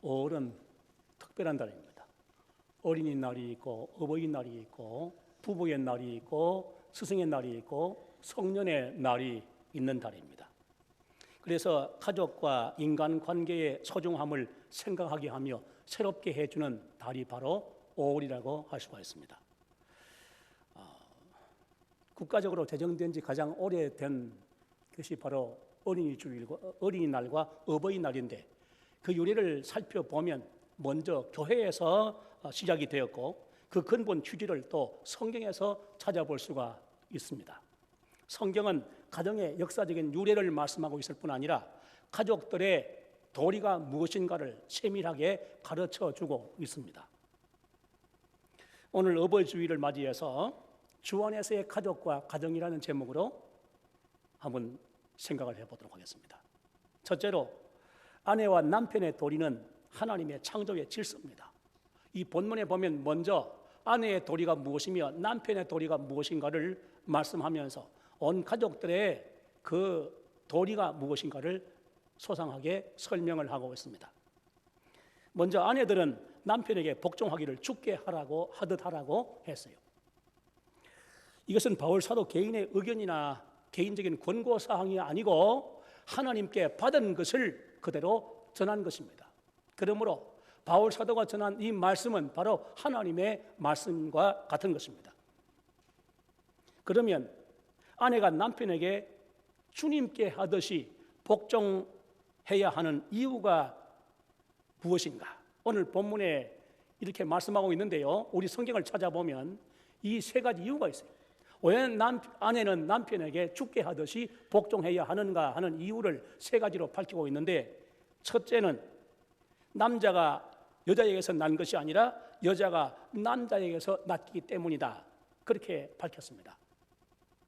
5월은 특별한 달입니다. 어린이날이 있고 어버이날이 있고 부부의 날이 있고 스승의 날이 있고 성년의 날이 있는 달입니다. 그래서 가족과 인간관계의 소중함을 생각하게 하며 새롭게 해주는 달이 바로 5월이라고 할 수가 있습니다. 국가적으로 제정된 지 가장 오래된 것이 바로 어린이날과 어버이날인데 그 유래를 살펴보면 먼저 교회에서 시작이 되었고 그 근본 취지를 또 성경에서 찾아볼 수가 있습니다. 성경은 가정의 역사적인 유래를 말씀하고 있을 뿐 아니라 가족들의 도리가 무엇인가를 세밀하게 가르쳐주고 있습니다. 오늘 어버이 주일을 맞이해서 주 안에서의 가족과 가정이라는 제목으로 한번 생각을 해보도록 하겠습니다. 첫째로 아내와 남편의 도리는 하나님의 창조의 질서입니다. 이 본문에 보면 먼저 아내의 도리가 무엇이며 남편의 도리가 무엇인가를 말씀하면서 온 가족들의 그 도리가 무엇인가를 소상하게 설명을 하고 있습니다. 먼저 아내들은 남편에게 복종하기를 주께 하듯 하라고 했어요. 이것은 바울 사도 개인의 의견이나 개인적인 권고사항이 아니고 하나님께 받은 것을 그대로 전한 것입니다. 그러므로 바울 사도가 전한 이 말씀은 바로 하나님의 말씀과 같은 것입니다. 그러면 아내가 남편에게 주님께 하듯이 복종해야 하는 이유가 무엇인가? 오늘 본문에 이렇게 말씀하고 있는데요. 우리 성경을 찾아보면 이 세 가지 이유가 있어요. 왜 아내는 남편에게 주께 하듯이 복종해야 하는가 하는 이유를 세 가지로 밝히고 있는데, 첫째는 남자가 여자에게서 난 것이 아니라 여자가 남자에게서 났기 때문이다, 그렇게 밝혔습니다.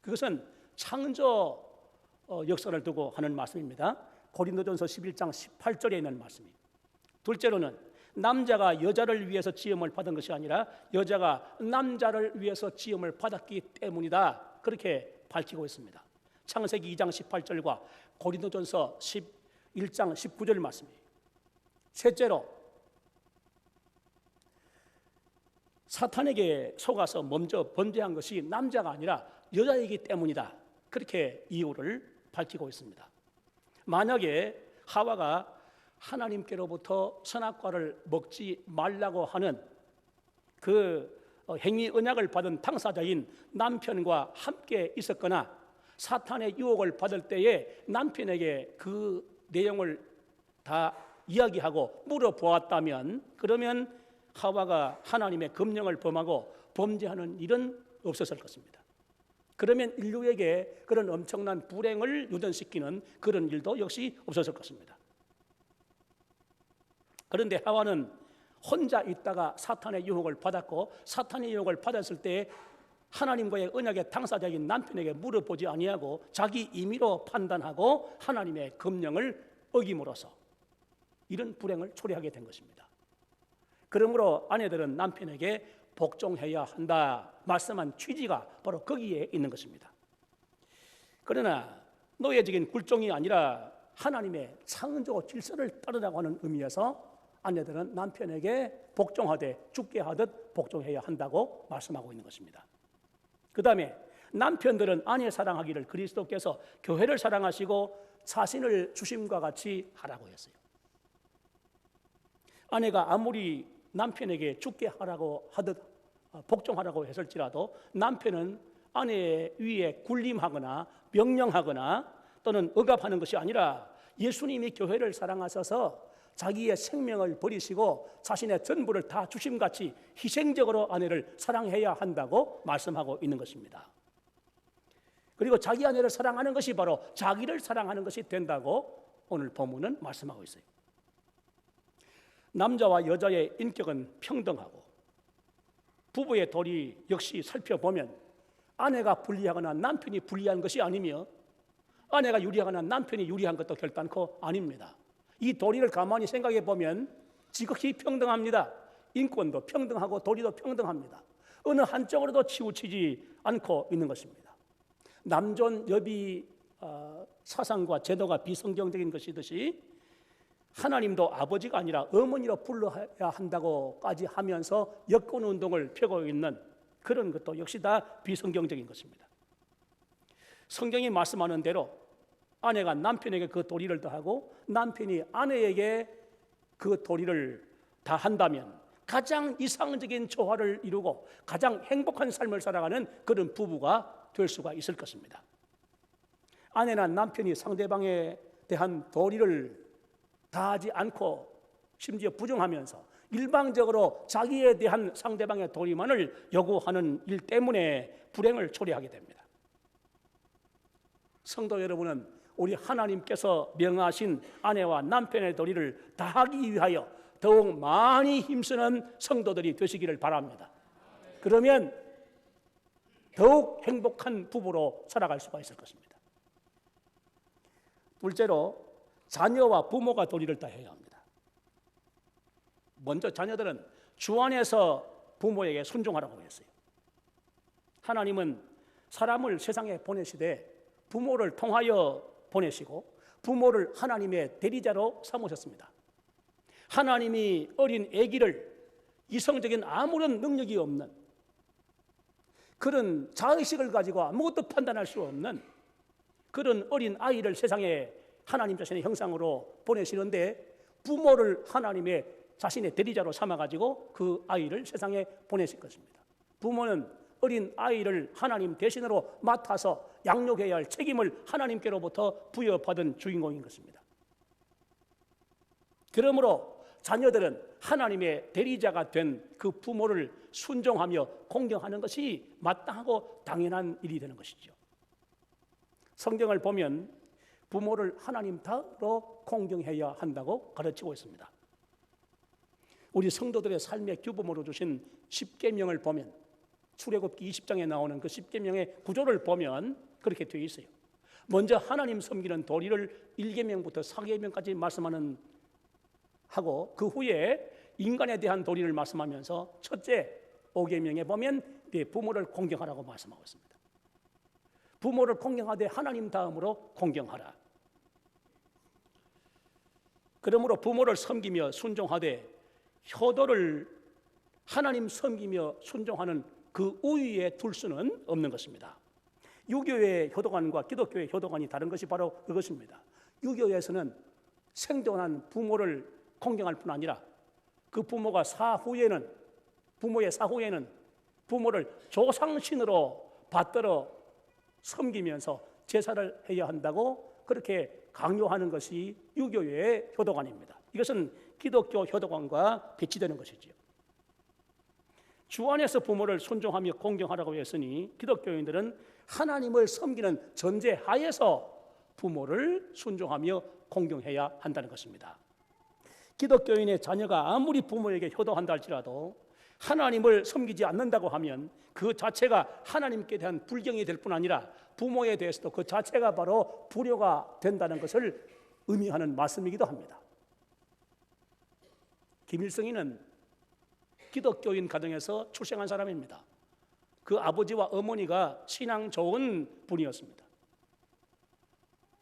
그것은 창조 역사를 두고 하는 말씀입니다. 고린도전서 11장 18절에 있는 말씀입니다. 둘째로는 남자가 여자를 위해서 지음을 받은 것이 아니라 여자가 남자를 위해서 지음을 받았기 때문이다, 그렇게 밝히고 있습니다. 창세기 2장 18절과 고린도전서 11장 19절 말씀입니다. 셋째로 사탄에게 속아서 먼저 범죄한 것이 남자가 아니라 여자이기 때문이다, 그렇게 이유를 밝히고 있습니다. 만약에 하와가 하나님께로부터 선악과를 먹지 말라고 하는 그 행위 언약을 받은 당사자인 남편과 함께 있었거나 사탄의 유혹을 받을 때에 남편에게 그 내용을 다 이야기하고 물어보았다면, 그러면 하와가 하나님의 금령을 범하고 범죄하는 일은 없었을 것입니다. 그러면 인류에게 그런 엄청난 불행을 유전시키는 그런 일도 역시 없었을 것입니다. 그런데 하와는 혼자 있다가 사탄의 유혹을 받았고, 사탄의 유혹을 받았을 때 하나님과의 언약의 당사자인 남편에게 물어보지 아니하고 자기 임의로 판단하고 하나님의 금령을 어김으로써 이런 불행을 초래하게 된 것입니다. 그러므로 아내들은 남편에게 복종해야 한다 말씀한 취지가 바로 거기에 있는 것입니다. 그러나 노예적인 굴종이 아니라 하나님의 창조 질서를 따르라고 하는 의미에서 아내들은 남편에게 복종하되 주께 하듯 복종해야 한다고 말씀하고 있는 것입니다. 그 다음에 남편들은 아내 사랑하기를 그리스도께서 교회를 사랑하시고 자신을 주심과 같이 하라고 했어요. 아내가 아무리 남편에게 주께 하라고 하듯 복종하라고 했을지라도 남편은 아내 위에 군림하거나 명령하거나 또는 억압하는 것이 아니라 예수님이 교회를 사랑하셔서 자기의 생명을 버리시고 자신의 전부를 다 주심같이 희생적으로 아내를 사랑해야 한다고 말씀하고 있는 것입니다. 그리고 자기 아내를 사랑하는 것이 바로 자기를 사랑하는 것이 된다고 오늘 본문은 말씀하고 있어요. 남자와 여자의 인격은 평등하고 부부의 도리 역시 살펴보면 아내가 불리하거나 남편이 불리한 것이 아니며 아내가 유리하거나 남편이 유리한 것도 결단코 아닙니다. 이 도리를 가만히 생각해 보면 지극히 평등합니다. 인권도 평등하고 도리도 평등합니다. 어느 한쪽으로도 치우치지 않고 있는 것입니다. 남존 여비 사상과 제도가 비성경적인 것이듯이 하나님도 아버지가 아니라 어머니로 불러야 한다고까지 하면서 여권 운동을 펴고 있는 그런 것도 역시 다 비성경적인 것입니다. 성경이 말씀하는 대로 아내가 남편에게 그 도리를 다하고 남편이 아내에게 그 도리를 다한다면 가장 이상적인 조화를 이루고 가장 행복한 삶을 살아가는 그런 부부가 될 수가 있을 것입니다. 아내나 남편이 상대방에 대한 도리를 다하지 않고 심지어 부정하면서 일방적으로 자기에 대한 상대방의 도리만을 요구하는 일 때문에 불행을 초래하게 됩니다. 성도 여러분은 우리 하나님께서 명하신 아내와 남편의 도리를 다하기 위하여 더욱 많이 힘쓰는 성도들이 되시기를 바랍니다. 그러면 더욱 행복한 부부로 살아갈 수가 있을 것입니다. 둘째로 자녀와 부모가 도리를 다해야 합니다. 먼저 자녀들은 주 안에서 부모에게 순종하라고 했어요. 하나님은 사람을 세상에 보내시되 부모를 통하여 보내시고 부모를 하나님의 대리자로 삼으셨습니다. 하나님이 어린 아기를 이성적인 아무런 능력이 없는 그런 자의식을 가지고 아무것도 판단할 수 없는 그런 어린 아이를 세상에 하나님 자신의 형상으로 보내시는데 부모를 하나님의 자신의 대리자로 삼아가지고 그 아이를 세상에 보내실 것입니다. 부모는 어린 아이를 하나님 대신으로 맡아서 양육해야 할 책임을 하나님께로부터 부여받은 주인공인 것입니다. 그러므로 자녀들은 하나님의 대리자가 된 그 부모를 순종하며 공경하는 것이 마땅하고 당연한 일이 되는 것이죠. 성경을 보면 부모를 하나님다로 공경해야 한다고 가르치고 있습니다. 우리 성도들의 삶의 규범으로 주신 십계명을 보면 출애굽기 20장에 나오는 그 십계명의 구조를 보면 그렇게 되어 있어요. 먼저 하나님 섬기는 도리를 1계명부터 4계명까지 말씀하는 하고 그 후에 인간에 대한 도리를 말씀하면서 첫째 5계명에 보면 부모를 공경하라고 말씀하고 있습니다. 부모를 공경하되 하나님 다음으로 공경하라. 그러므로 부모를 섬기며 순종하되 효도를 하나님 섬기며 순종하는 그 우위에 둘 수는 없는 것입니다. 유교의 효도관과 기독교의 효도관이 다른 것이 바로 그것입니다. 유교에서는 생존한 부모를 공경할 뿐 아니라 그 부모가 부모의 사후에는 부모를 조상신으로 받들어 섬기면서 제사를 해야 한다고 그렇게 강요하는 것이 유교의 효도관입니다. 이것은 기독교 효도관과 배치되는 것이지요. 주 안에서 부모를 순종하며 공경하라고 했으니 기독교인들은 하나님을 섬기는 전제 하에서 부모를 순종하며 공경해야 한다는 것입니다. 기독교인의 자녀가 아무리 부모에게 효도한다 할지라도 하나님을 섬기지 않는다고 하면 그 자체가 하나님께 대한 불경이 될 뿐 아니라 부모에 대해서도 그 자체가 바로 불효가 된다는 것을 의미하는 말씀이기도 합니다. 김일성이는 기독교인 가정에서 출생한 사람입니다. 그 아버지와 어머니가 신앙 좋은 분이었습니다.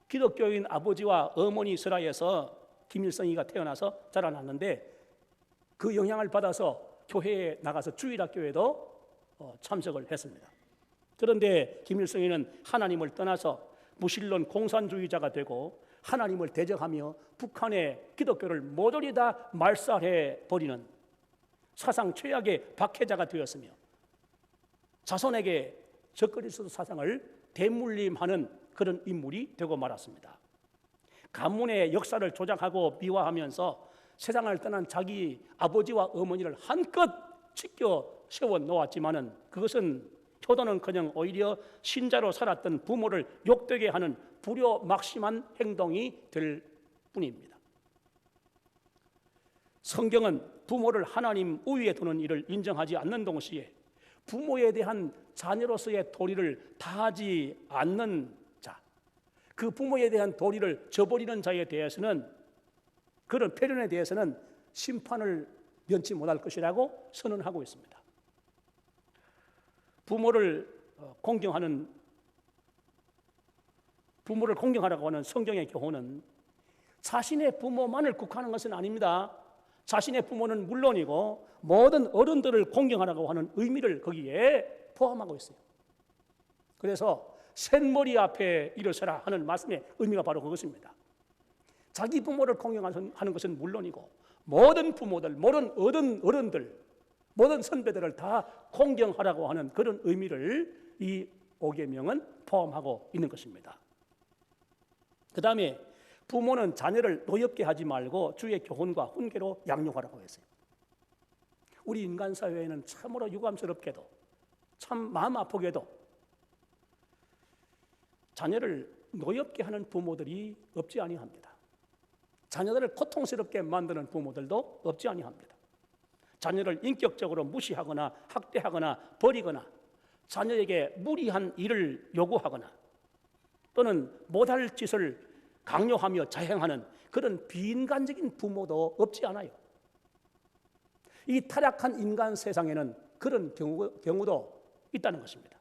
기독교인 아버지와 어머니 슬하에서 김일성이가 태어나서 자라났는데 그 영향을 받아서 교회에 나가서 주일학교에도 참석을 했습니다. 그런데 김일성이는 하나님을 떠나서 무신론 공산주의자가 되고 하나님을 대적하며 북한의 기독교를 모조리 다 말살해 버리는 사상 최악의 박해자가 되었으며 자손에게 적그리스도 사상을 대물림하는 그런 인물이 되고 말았습니다. 가문의 역사를 조작하고 미화하면서 세상을 떠난 자기 아버지와 어머니를 한껏 지켜 세워 놓았지만은 그것은 효도는커녕 오히려 신자로 살았던 부모를 욕되게 하는 불효막심한 행동이 될 뿐입니다. 성경은 부모를 하나님 우위에 두는 일을 인정하지 않는 동시에 부모에 대한 자녀로서의 도리를 다하지 않는 자, 그 부모에 대한 도리를 저버리는 자에 대해서는 그런 패륜에 대해서는 심판을 면치 못할 것이라고 선언하고 있습니다. 부모를 공경하라고 하는 성경의 교훈은 자신의 부모만을 국한한 것은 아닙니다. 자신의 부모는 물론이고 모든 어른들을 공경하라고 하는 의미를 거기에 포함하고 있어요. 그래서 셋머리 앞에 일어서라 하는 말씀의 의미가 바로 그것입니다. 자기 부모를 공경하는 것은 물론이고 모든 부모들, 모든 어른들, 모든 선배들을 다 공경하라고 하는 그런 의미를 이 5계명은 포함하고 있는 것입니다. 그 다음에 부모는 자녀를 노엽게 하지 말고 주의 교훈과 훈계로 양육하라고 했어요. 우리 인간 사회에는 참으로 유감스럽게도 참 마음 아프게도 자녀를 노엽게 하는 부모들이 없지 아니합니다. 자녀들을 고통스럽게 만드는 부모들도 없지 아니합니다. 자녀를 인격적으로 무시하거나 학대하거나 버리거나 자녀에게 무리한 일을 요구하거나 또는 못할 짓을 강요하며 자행하는 그런 비인간적인 부모도 없지 않아요. 이 타락한 인간 세상에는 그런 경우도 있다는 것입니다.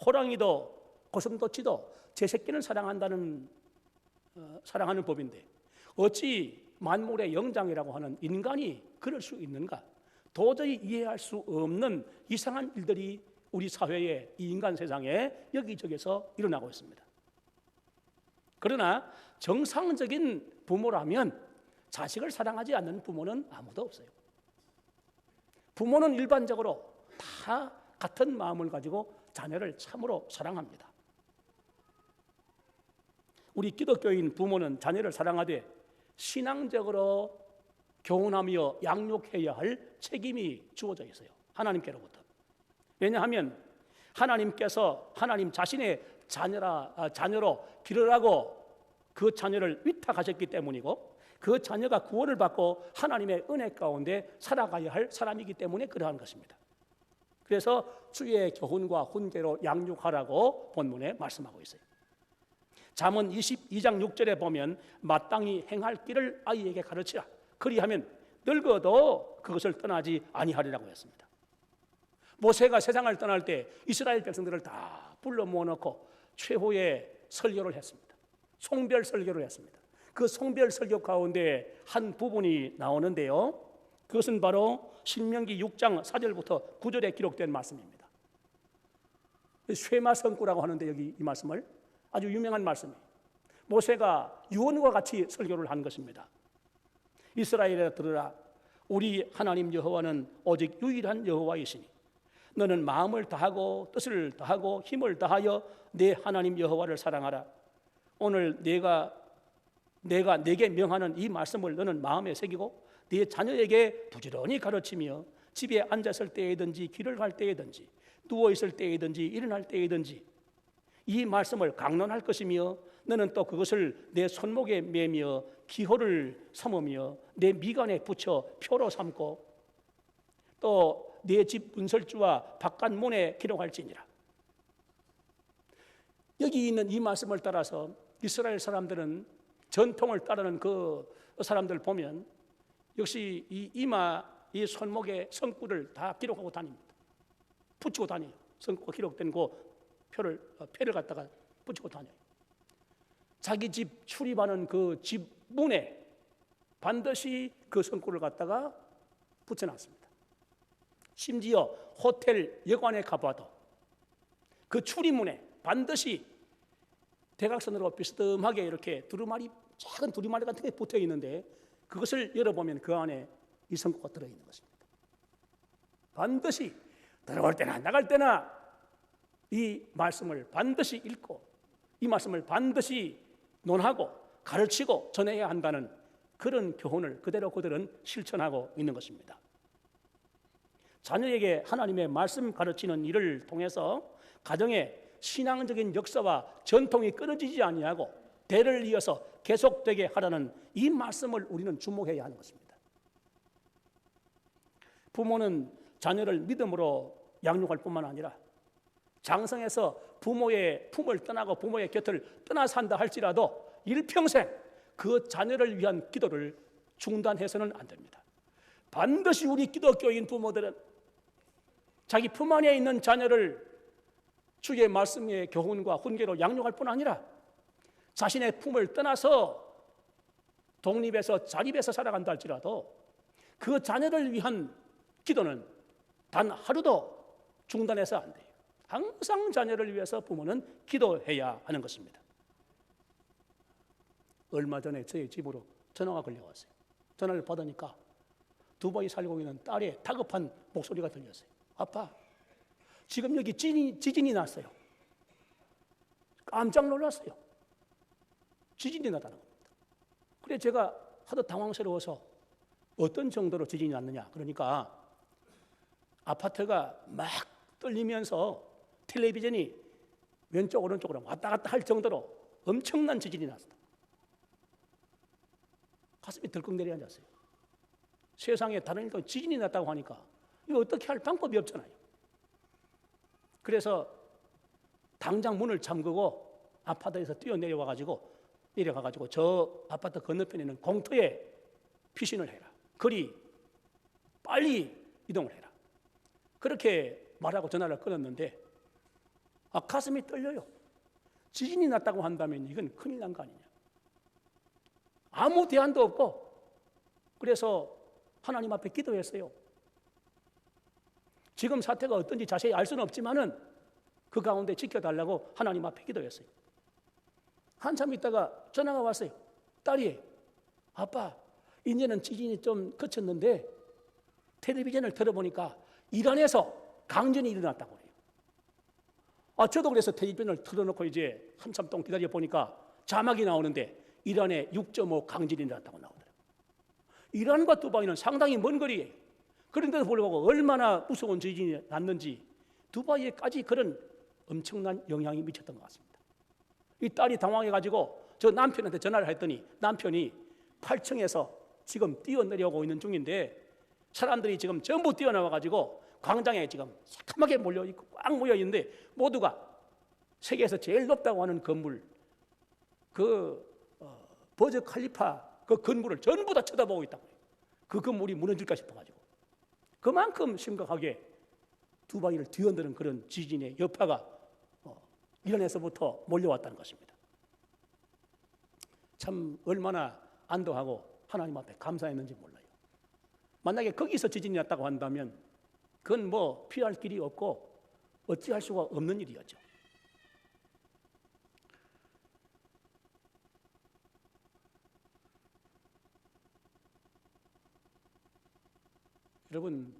호랑이도 고슴도치도 제 새끼를 사랑하는 법인데 어찌 만물의 영장이라고 하는 인간이 그럴 수 있는가? 도저히 이해할 수 없는 이상한 일들이 우리 사회에, 이 인간 세상에 여기저기서 일어나고 있습니다. 그러나 정상적인 부모라면 자식을 사랑하지 않는 부모는 아무도 없어요. 부모는 일반적으로 다 같은 마음을 가지고 자녀를 참으로 사랑합니다. 우리 기독교인 부모는 자녀를 사랑하되 신앙적으로 교훈하며 양육해야 할 책임이 주어져 있어요. 하나님께로부터. 왜냐하면 하나님께서 하나님 자신의 자녀로 기르라고 그 자녀를 위탁하셨기 때문이고 그 자녀가 구원을 받고 하나님의 은혜 가운데 살아가야 할 사람이기 때문에 그러한 것입니다. 그래서 주의 교훈과 훈계로 양육하라고 본문에 말씀하고 있어요. 잠언 22장 6절에 보면 마땅히 행할 길을 아이에게 가르치라. 그리하면 늙어도 그것을 떠나지 아니하리라고 했습니다. 모세가 세상을 떠날 때 이스라엘 백성들을 다 불러 모아놓고 최후의 설교를 했습니다. 송별 설교를 했습니다. 그 송별 설교 가운데 한 부분이 나오는데요. 그것은 바로 신명기 6장 4절부터 9절에 기록된 말씀입니다. 쇠마성구라고 하는데 여기 이 말씀을 아주 유명한 말씀이에요. 모세가 유언과 같이 설교를 한 것입니다. 이스라엘에 들으라. 우리 하나님 여호와는 오직 유일한 여호와이시니 너는 마음을 다하고 뜻을 다하고 힘을 다하여 내 하나님 여호와를 사랑하라. 오늘 내가 네게 명하는 이 말씀을 너는 마음에 새기고 네 자녀에게 부지런히 가르치며 집에 앉았을 때이든지 길을 갈 때이든지 누워 있을 때이든지 일어날 때이든지 이 말씀을 강론할 것이며 너는 또 그것을 내 손목에 매며 기호를 삼으며 내 미간에 붙여 표로 삼고 또 내 집 문설주와 바깥 문에 기록할지니라. 여기 있는 이 말씀을 따라서 이스라엘 사람들은 전통을 따르는 그 사람들 보면 역시 이 이마, 이 손목에 성구를 다 기록하고 다닙니다. 붙이고 다녀요. 성구가 기록된 그 표를 갖다가 붙이고 다녀요. 자기 집 출입하는 그 집 문에 반드시 그 성구를 갖다가 붙여놨습니다. 심지어 호텔 여관에 가봐도 그 출입문에 반드시 대각선으로 비스듬하게 이렇게 작은 두루마리 같은 게 붙어 있는데 그것을 열어보면 그 안에 이 성구가 들어있는 것입니다. 반드시 들어올 때나 나갈 때나 이 말씀을 반드시 읽고 이 말씀을 반드시 논하고 가르치고 전해야 한다는 그런 교훈을 그대로 그들은 실천하고 있는 것입니다. 자녀에게 하나님의 말씀 가르치는 일을 통해서 가정의 신앙적인 역사와 전통이 끊어지지 아니하고 대를 이어서 계속되게 하라는 이 말씀을 우리는 주목해야 하는 것입니다. 부모는 자녀를 믿음으로 양육할 뿐만 아니라 장성해서 부모의 품을 떠나고 부모의 곁을 떠나 산다 할지라도 일평생 그 자녀를 위한 기도를 중단해서는 안 됩니다. 반드시 우리 기독교인 부모들은 자기 품 안에 있는 자녀를 주의 말씀의 교훈과 훈계로 양육할 뿐 아니라 자신의 품을 떠나서 독립해서 자립해서 살아간다 할지라도 그 자녀를 위한 기도는 단 하루도 중단해서 안 돼요. 항상 자녀를 위해서 부모는 기도해야 하는 것입니다. 얼마 전에 저희 집으로 전화가 걸려왔어요. 전화를 받으니까 두바이 살고 있는 딸의 다급한 목소리가 들렸어요. 아빠, 지금 여기 지진이 났어요. 깜짝 놀랐어요. 지진이 났다는 겁니다. 그래 제가 하도 당황스러워서 어떤 정도로 지진이 났느냐. 그러니까 아파트가 막 떨리면서 텔레비전이 왼쪽 오른쪽으로 왔다 갔다 할 정도로 엄청난 지진이 났습니다. 가슴이 덜컥 내려앉았어요. 세상에 다른 일도 지진이 났다고 하니까 이거 어떻게 할 방법이 없잖아요. 그래서 당장 문을 잠그고 아파트에서 내려가가지고 저 아파트 건너편에 있는 공터에 피신을 해라. 그리 빨리 이동을 해라. 그렇게 말하고 전화를 끊었는데 가슴이 떨려요. 지진이 났다고 한다면 이건 큰일 난 거 아니냐. 아무 대안도 없고 그래서 하나님 앞에 기도했어요. 지금 사태가 어떤지 자세히 알 수는 없지만은 그 가운데 지켜달라고 하나님 앞에 기도했어요. 한참 있다가 전화가 왔어요. 딸이 아빠 이제는 지진이 좀 그쳤는데 텔레비전을 틀어보니까 이란에서 강진이 일어났다고 그래요. 저도 그래서 텔레비전을 틀어놓고 이제 한참 동안 기다려 보니까 자막이 나오는데 이란에 6.5 강진이 일어났다고 나오더라고요. 이란과 두바이는 상당히 먼 거리예요. 그런데도 불구하고 얼마나 무서운 지진이 났는지 두바이에까지 그런 엄청난 영향이 미쳤던 것 같습니다. 이 딸이 당황해가지고 저 남편한테 전화를 했더니 남편이 8층에서 지금 뛰어내려오고 있는 중인데 사람들이 지금 전부 뛰어나와가지고 광장에 지금 새까맣게 몰려있고 꽉 모여있는데 모두가 세계에서 제일 높다고 하는 건물 버즈 칼리파 그 건물을 전부 다 쳐다보고 있다고 해요. 그 건물이 무너질까 싶어가지고 그만큼 심각하게 두바이를 뒤흔드는 그런 지진의 여파가 이란에서부터 몰려왔다는 것입니다. 참 얼마나 안도하고 하나님 앞에 감사했는지 몰라요. 만약에 거기서 지진이 났다고 한다면 그건 뭐 피할 길이 없고 어찌할 수가 없는 일이었죠. 여러분,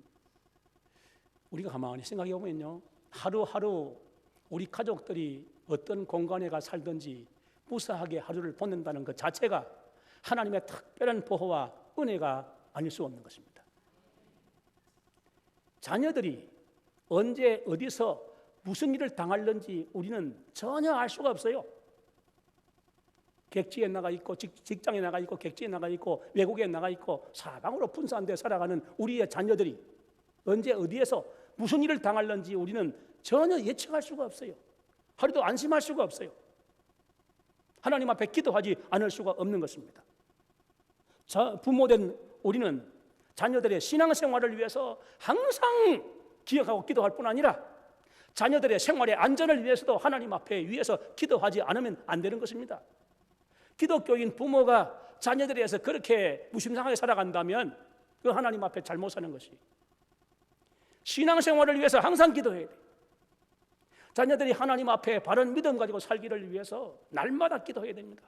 우리가 가만히 생각해 보면요, 하루하루 우리 가족들이 어떤 공간에 가 살든지 무사하게 하루를 보낸다는 것 자체가 하나님의 특별한 보호와 은혜가 아닐 수 없는 것입니다. 자녀들이 언제 어디서 무슨 일을 당할는지 우리는 전혀 알 수가 없어요. 객지에 나가 있고 직장에 나가 있고 객지에 나가 있고 외국에 나가 있고 사방으로 분산돼 살아가는 우리의 자녀들이 언제 어디에서 무슨 일을 당할는지 우리는 전혀 예측할 수가 없어요. 하루도 안심할 수가 없어요. 하나님 앞에 기도하지 않을 수가 없는 것입니다. 부모된 우리는 자녀들의 신앙생활을 위해서 항상 기억하고 기도할 뿐 아니라 자녀들의 생활의 안전을 위해서도 하나님 앞에 위해서 기도하지 않으면 안 되는 것입니다. 기독교인 부모가 자녀들에 대해서 그렇게 무심상하게 살아간다면 그 하나님 앞에 잘못 사는 것이 신앙생활을 위해서 항상 기도해야 돼요. 자녀들이 하나님 앞에 바른 믿음 가지고 살기를 위해서 날마다 기도해야 됩니다.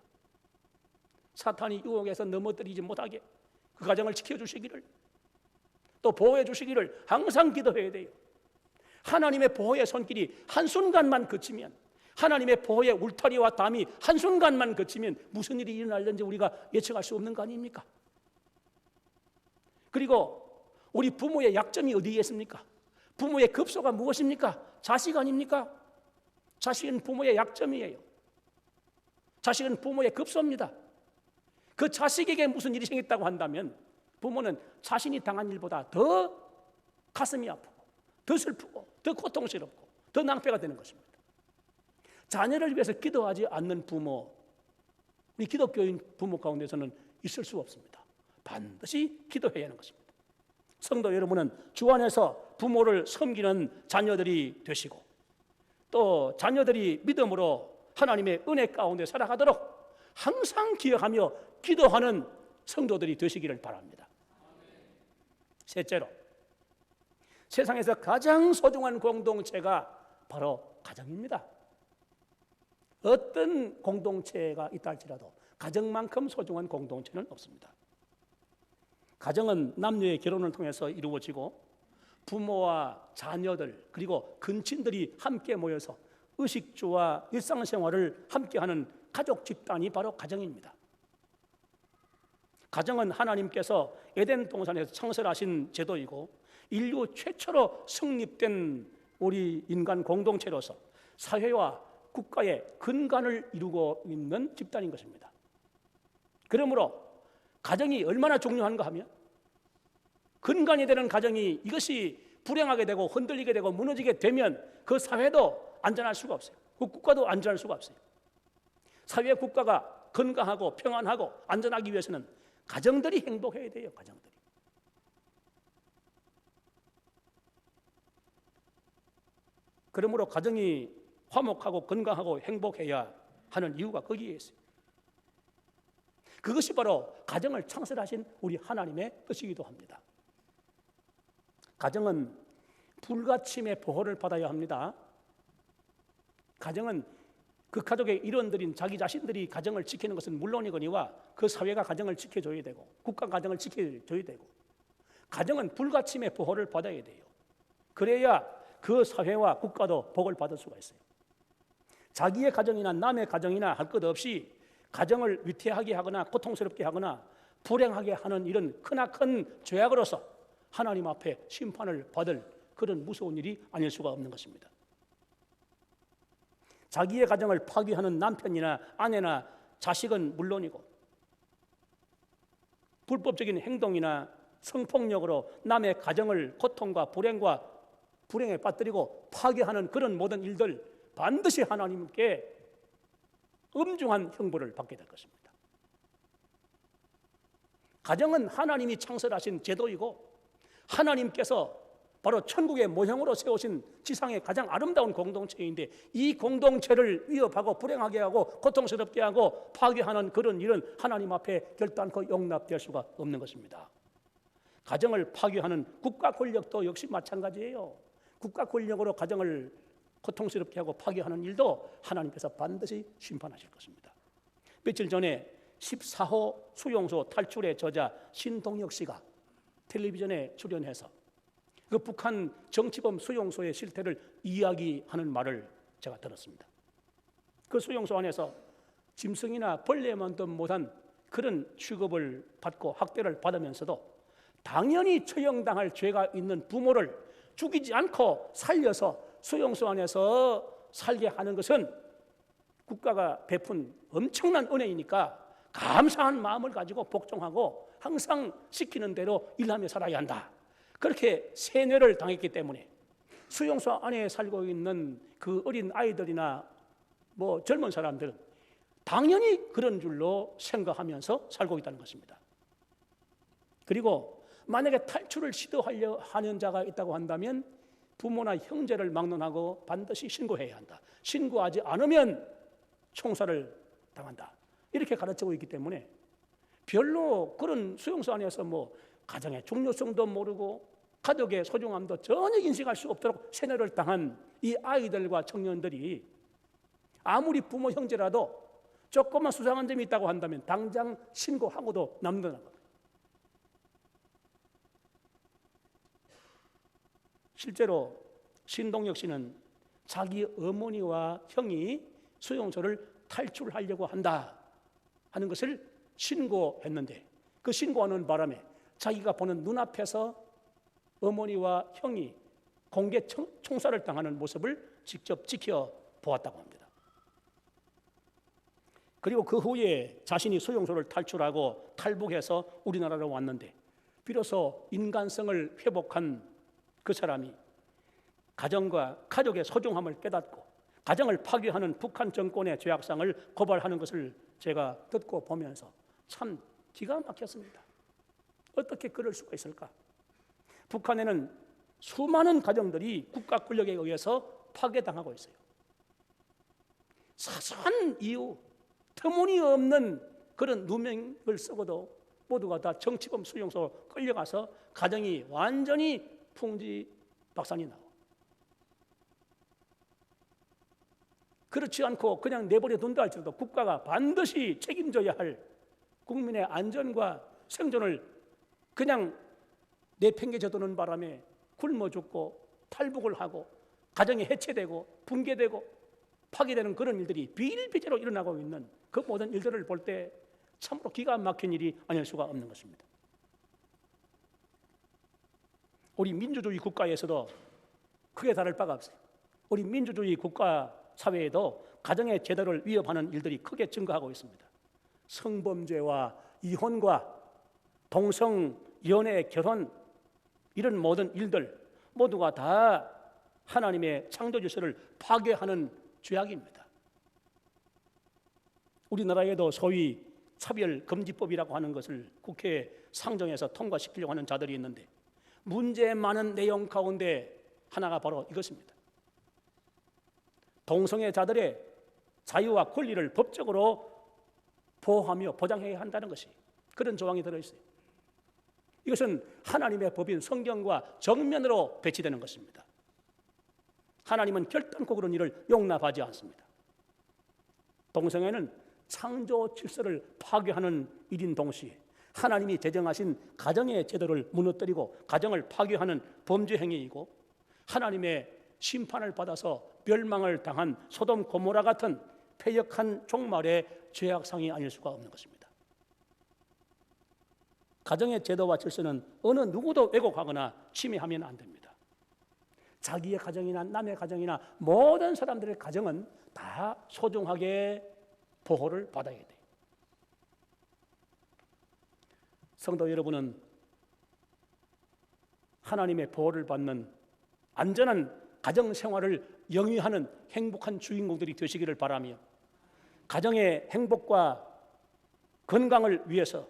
사탄이 유혹해서 넘어뜨리지 못하게 그 가정을 지켜주시기를 또 보호해 주시기를 항상 기도해야 돼요. 하나님의 보호의 손길이 한순간만 그치면 하나님의 보호의 울타리와 담이 한순간만 그치면 무슨 일이 일어날는지 우리가 예측할 수 없는 거 아닙니까? 그리고 우리 부모의 약점이 어디에 있습니까? 부모의 급소가 무엇입니까? 자식 아닙니까? 자식은 부모의 약점이에요. 자식은 부모의 급소입니다. 그 자식에게 무슨 일이 생겼다고 한다면 부모는 자신이 당한 일보다 더 가슴이 아프고 더 슬프고 더 고통스럽고 더 낭패가 되는 것입니다. 자녀를 위해서 기도하지 않는 부모, 우리 기독교인 부모 가운데서는 있을 수 없습니다. 반드시 기도해야 하는 것입니다. 성도 여러분은 주 안에서 부모를 섬기는 자녀들이 되시고 또 자녀들이 믿음으로 하나님의 은혜 가운데 살아가도록 항상 기억하며 기도하는 성도들이 되시기를 바랍니다. 셋째로, 세상에서 가장 소중한 공동체가 바로 가정입니다. 어떤 공동체가 있다 할지라도 가정만큼 소중한 공동체는 없습니다. 가정은 남녀의 결혼을 통해서 이루어지고 부모와 자녀들 그리고 근친들이 함께 모여서 의식주와 일상생활을 함께하는 가족 집단이 바로 가정입니다. 가정은 하나님께서 에덴 동산에서 창설하신 제도이고 인류 최초로 성립된 우리 인간 공동체로서 사회와 국가의 근간을 이루고 있는 집단인 것입니다. 그러므로 가정이 얼마나 중요한가 하면 근간이 되는 가정이 이것이 불행하게 되고 흔들리게 되고 무너지게 되면 그 사회도 안전할 수가 없어요. 그 국가도 안전할 수가 없어요. 사회 국가가 건강하고 평안하고 안전하기 위해서는 가정들이 행복해야 돼요. 가정들이. 그러므로 가정이 화목하고 건강하고 행복해야 하는 이유가 거기에 있어요. 그것이 바로 가정을 창설하신 우리 하나님의 뜻이기도 합니다. 가정은 불가침의 보호를 받아야 합니다. 가정은 그 가족의 일원들인 자기 자신들이 가정을 지키는 것은 물론이거니와 그 사회가 가정을 지켜줘야 되고 국가가 가정을 지켜줘야 되고 가정은 불가침의 보호를 받아야 돼요. 그래야 그 사회와 국가도 복을 받을 수가 있어요. 자기의 가정이나 남의 가정이나 할 것 없이 가정을 위태하게 하거나 고통스럽게 하거나 불행하게 하는 이런 크나큰 죄악으로서 하나님 앞에 심판을 받을 그런 무서운 일이 아닐 수가 없는 것입니다. 자기의 가정을 파괴하는 남편이나 아내나 자식은 물론이고 불법적인 행동이나 성폭력으로 남의 가정을 고통과 불행에 빠뜨리고 파괴하는 그런 모든 일들 반드시 하나님께 엄중한 형벌을 받게 될 것입니다. 가정은 하나님이 창설하신 제도이고 하나님께서 바로 천국의 모형으로 세우신 지상의 가장 아름다운 공동체인데 이 공동체를 위협하고 불행하게 하고 고통스럽게 하고 파괴하는 그런 일은 하나님 앞에 결단코 용납될 수가 없는 것입니다. 가정을 파괴하는 국가 권력도 역시 마찬가지예요. 국가 권력으로 가정을 고통스럽게 하고 파괴하는 일도 하나님께서 반드시 심판하실 것입니다. 며칠 전에 14호 수용소 탈출의 저자 신동혁 씨가 텔레비전에 출연해서 그 북한 정치범 수용소의 실태를 이야기하는 말을 제가 들었습니다. 그 수용소 안에서 짐승이나 벌레만도 못한 그런 취급을 받고 학대를 받으면서도 당연히 처형당할 죄가 있는 부모를 죽이지 않고 살려서 수용소 안에서 살게 하는 것은 국가가 베푼 엄청난 은혜이니까 감사한 마음을 가지고 복종하고 항상 시키는 대로 일하며 살아야 한다. 그렇게 세뇌를 당했기 때문에 수용소 안에 살고 있는 그 어린 아이들이나 젊은 사람들은 당연히 그런 줄로 생각하면서 살고 있다는 것입니다. 그리고 만약에 탈출을 시도하려 하는 자가 있다고 한다면 부모나 형제를 막론하고 반드시 신고해야 한다. 신고하지 않으면 총살을 당한다. 이렇게 가르치고 있기 때문에 별로 그런 수용소 안에서 가정의 중요성도 모르고 가족의 소중함도 전혀 인식할 수 없도록 세뇌를 당한 이 아이들과 청년들이 아무리 부모 형제라도 조금만 수상한 점이 있다고 한다면 당장 신고하고도 남는다는 겁니다. 실제로 신동혁 씨는 자기 어머니와 형이 수용소를 탈출하려고 한다 하는 것을 신고했는데 그 신고하는 바람에 자기가 보는 눈앞에서 어머니와 형이 공개 총살을 당하는 모습을 직접 지켜보았다고 합니다. 그리고 그 후에 자신이 수용소를 탈출하고 탈북해서 우리나라로 왔는데 비로소 인간성을 회복한 그 사람이 가정과 가족의 소중함을 깨닫고 가정을 파괴하는 북한 정권의 죄악상을 고발하는 것을 제가 듣고 보면서 참 기가 막혔습니다. 어떻게 그럴 수가 있을까? 북한에는 수많은 가정들이 국가 권력에 의해서 파괴당하고 있어요. 사소한 이유, 터무니없는 그런 누명을 쓰고도 모두가 다 정치범 수용소로 끌려가서 가정이 완전히 풍지박산이 나와. 그렇지 않고 그냥 내버려 둔다 할지라도 국가가 반드시 책임져야 할 국민의 안전과 생존을 그냥 내팽개쳐두는 바람에 굶어 죽고 탈북을 하고 가정이 해체되고 붕괴되고 파괴되는 그런 일들이 비일비재로 일어나고 있는 그 모든 일들을 볼 때 참으로 기가 막힌 일이 아닐 수가 없는 것입니다. 우리 민주주의 국가에서도 크게 다를 바가 없어요. 우리 민주주의 국가 사회에도 가정의 제도를 위협하는 일들이 크게 증가하고 있습니다. 성범죄와 이혼과 동성, 연애, 결혼 이런 모든 일들 모두가 다 하나님의 창조 질서를 파괴하는 죄악입니다. 우리나라에도 소위 차별금지법이라고 하는 것을 국회에 상정해서 통과시키려고 하는 자들이 있는데 문제 많은 내용 가운데 하나가 바로 이것입니다. 동성애자들의 자유와 권리를 법적으로 보호하며 보장해야 한다는 것이 그런 조항이 들어있어요. 이것은 하나님의 법인 성경과 정면으로 배치되는 것입니다. 하나님은 결단코 그런 일을 용납하지 않습니다. 동성애는 창조 질서를 파괴하는 일인 동시에 하나님이 제정하신 가정의 제도를 무너뜨리고 가정을 파괴하는 범죄 행위이고 하나님의 심판을 받아서 멸망을 당한 소돔 고모라 같은 패역한 종말의 죄악상이 아닐 수가 없는 것입니다. 가정의 제도와 질서는 어느 누구도 왜곡하거나 침해하면 안 됩니다. 자기의 가정이나 남의 가정이나 모든 사람들의 가정은 다 소중하게 보호를 받아야 돼요. 성도 여러분은 하나님의 보호를 받는 안전한 가정 생활을 영위하는 행복한 주인공들이 되시기를 바라며 가정의 행복과 건강을 위해서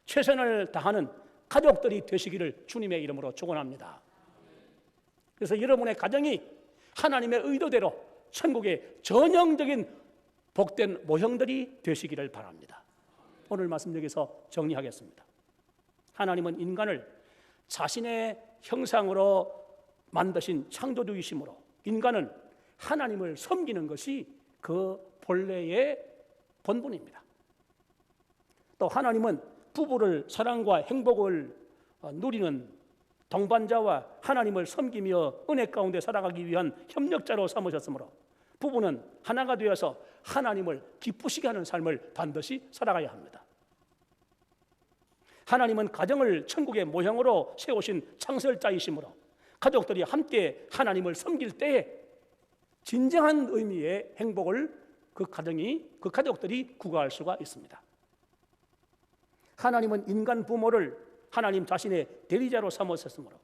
최선을 다하는 가족들이 되시기를 주님의 이름으로 축원합니다. 그래서 여러분의 가정이 하나님의 의도대로 천국의 전형적인 복된 모형들이 되시기를 바랍니다. 오늘 말씀 여기서 정리하겠습니다. 하나님은 인간을 자신의 형상으로 만드신 창조주이시므로 인간은 하나님을 섬기는 것이 그 본래의 본분입니다. 또 하나님은 부부를 사랑과 행복을 누리는 동반자와 하나님을 섬기며 은혜 가운데 살아가기 위한 협력자로 삼으셨으므로 부부는 하나가 되어서 하나님을 기쁘시게 하는 삶을 반드시 살아가야 합니다. 하나님은 가정을 천국의 모형으로 세우신 창설자이시므로 가족들이 함께 하나님을 섬길 때에 진정한 의미의 행복을 그 가족들이 구가할 수가 있습니다. 하나님은 인간 부모를 하나님 자신의 대리자로 삼으셨으므로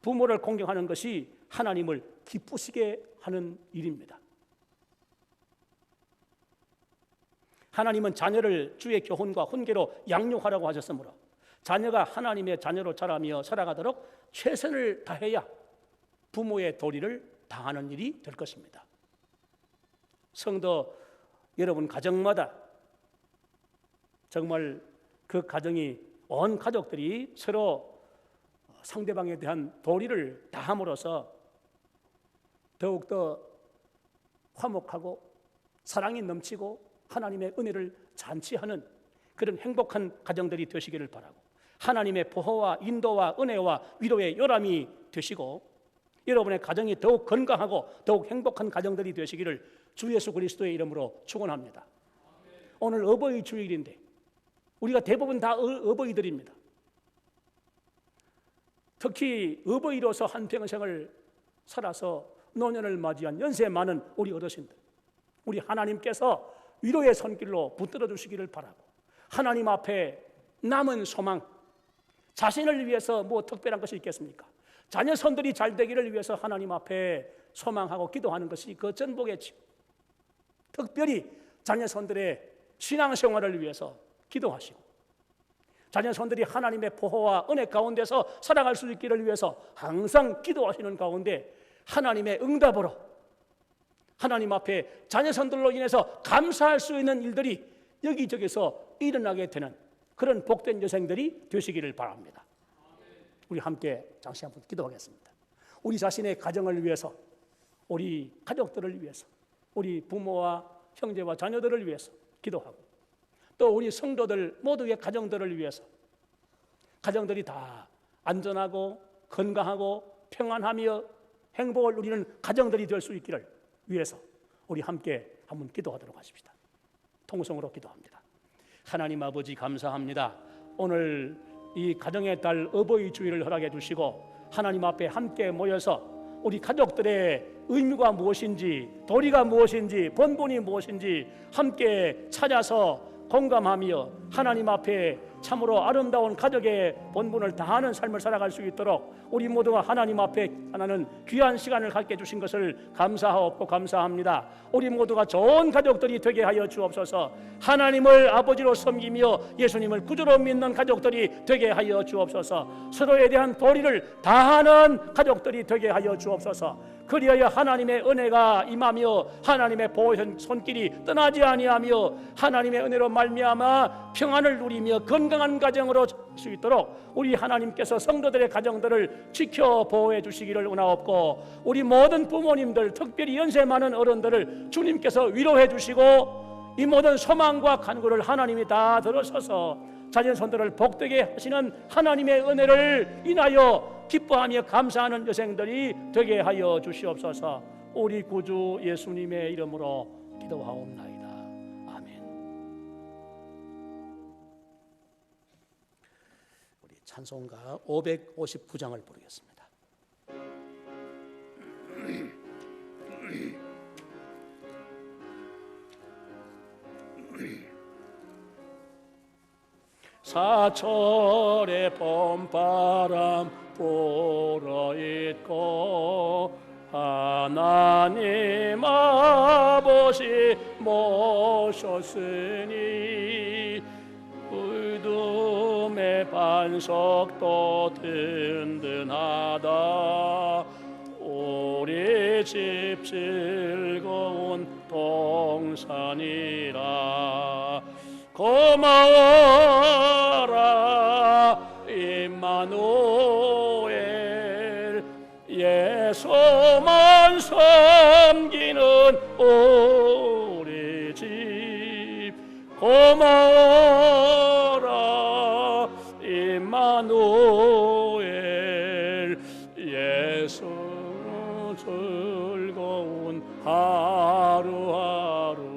부모를 공경하는 것이 하나님을 기쁘시게 하는 일입니다. 하나님은 자녀를 주의 교훈과 훈계로 양육하라고 하셨으므로 자녀가 하나님의 자녀로 자라며 살아가도록 최선을 다해야 부모의 도리를 다하는 일이 될 것입니다. 성도 여러분 가정마다 정말 그 가정이 온 가족들이 서로 상대방에 대한 도리를 다함으로써 더욱더 화목하고 사랑이 넘치고 하나님의 은혜를 잔치하는 그런 행복한 가정들이 되시기를 바라고 하나님의 보호와 인도와 은혜와 위로의 요람이 되시고 여러분의 가정이 더욱 건강하고 더욱 행복한 가정들이 되시기를 주 예수 그리스도의 이름으로 축원합니다. 오늘 어버이 주일인데 우리가 대부분 다 어버이들입니다. 특히 어버이로서 한 평생을 살아서 노년을 맞이한 연세 많은 우리 어르신들, 우리 하나님께서 위로의 손길로 붙들어 주시기를 바라고 하나님 앞에 남은 소망, 자신을 위해서 뭐 특별한 것이 있겠습니까? 자녀손들이 잘 되기를 위해서 하나님 앞에 소망하고 기도하는 것이 그 전부겠죠. 특별히 자녀손들의 신앙생활을 위해서 기도하시고 자녀손들이 하나님의 보호와 은혜 가운데서 살아갈 수 있기를 위해서 항상 기도하시는 가운데 하나님의 응답으로 하나님 앞에 자녀손들로 인해서 감사할 수 있는 일들이 여기저기서 일어나게 되는 그런 복된 여생들이 되시기를 바랍니다. 우리 함께 잠시 한번 기도하겠습니다. 우리 자신의 가정을 위해서, 우리 가족들을 위해서, 우리 부모와 형제와 자녀들을 위해서 기도하고, 또 우리 성도들 모두의 가정들을 위해서, 가정들이 다 안전하고 건강하고 평안하며 행복을 누리는 가정들이 될 수 있기를 위해서 우리 함께 한번 기도하도록 하십시다. 통성으로 기도합니다. 하나님 아버지, 감사합니다. 오늘 이 가정의 달 어버이 주일을 허락해 주시고 하나님 앞에 함께 모여서 우리 가족들의 의무가 무엇인지, 도리가 무엇인지, 본분이 무엇인지 함께 찾아서 공감하며 하나님 앞에 참으로 아름다운 가족의 본분을 다하는 삶을 살아갈 수 있도록 우리 모두가 하나님 앞에 하나는 귀한 시간을 갖게 해주신 것을 감사하옵고 감사합니다. 우리 모두가 좋은 가족들이 되게 하여 주옵소서. 하나님을 아버지로 섬기며 예수님을 구주로 믿는 가족들이 되게 하여 주옵소서. 서로에 대한 도리를 다하는 가족들이 되게 하여 주옵소서. 그리하여 하나님의 은혜가 임하며 하나님의 보호 손길이 떠나지 아니하며 하나님의 은혜로 말미암아 평안을 누리며 건강한 가정으로 수 있도록 우리 하나님께서 성도들의 가정들을 지켜 보호해 주시기를 원하옵고, 우리 모든 부모님들, 특별히 연세 많은 어른들을 주님께서 위로해 주시고 이 모든 소망과 간구를 하나님이 다 들으셔서 자녀손들을 복되게 하시는 하나님의 은혜를 인하여 기뻐하며 감사하는 여생들이 되게 하여 주시옵소서. 우리 구주 예수님의 이름으로 기도하옵나이다. 아멘. 우리 찬송가 559장을 부르겠습니다. 사철의 봄바람 불어있고 하나님 아버지 모셨으니 어둠의 반석도 든든하다. 우리 집 즐거운 동산이라. 고마워라 임마누엘, 예수만 섬기는 우리 집. 고마워라 임마누엘, 예수 즐거운 하루하루.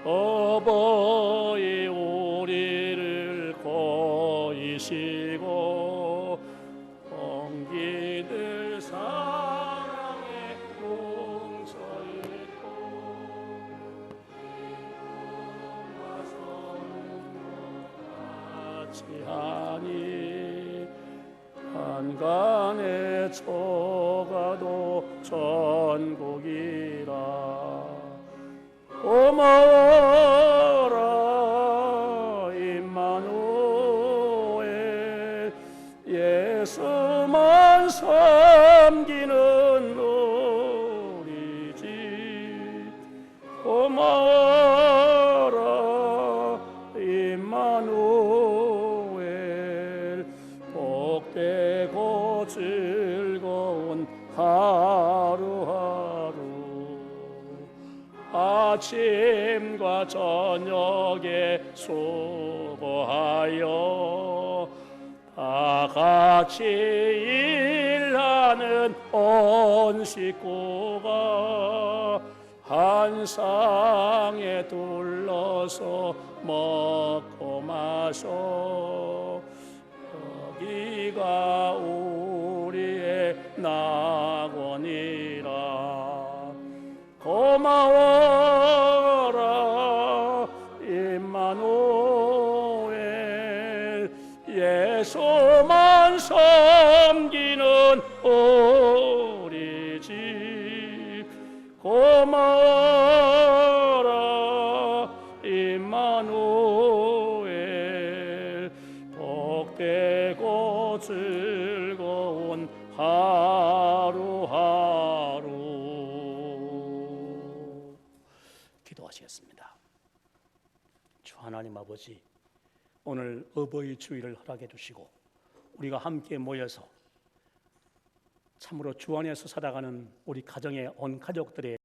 어버이 우리를 고이시고 옹기들 사랑에 뭉쳐있고 같이 하니 한간의 초가도 전국이라. 고마워라 임마누엘, 예수만 섬기는 우리 집. 고마워라 임마누엘, 복되고 즐거운 하루하루. 아침과 저녁에 수고하여 다 같이 일하는 온 식구가 한 상에 둘러서 먹고 마셔. 여기가 우리의 낙원이라. 고마워라 임마누엘, 예수만 섬기는 우리 집. 고마워라 임마누엘, 복되고 즐거운 하루하루. 기도하시겠습니다. 주 하나님 아버지, 오늘 어버이 주일을 허락해 주시고 우리가 함께 모여서 참으로 주 안에서 살아가는 우리 가정의 온 가족들의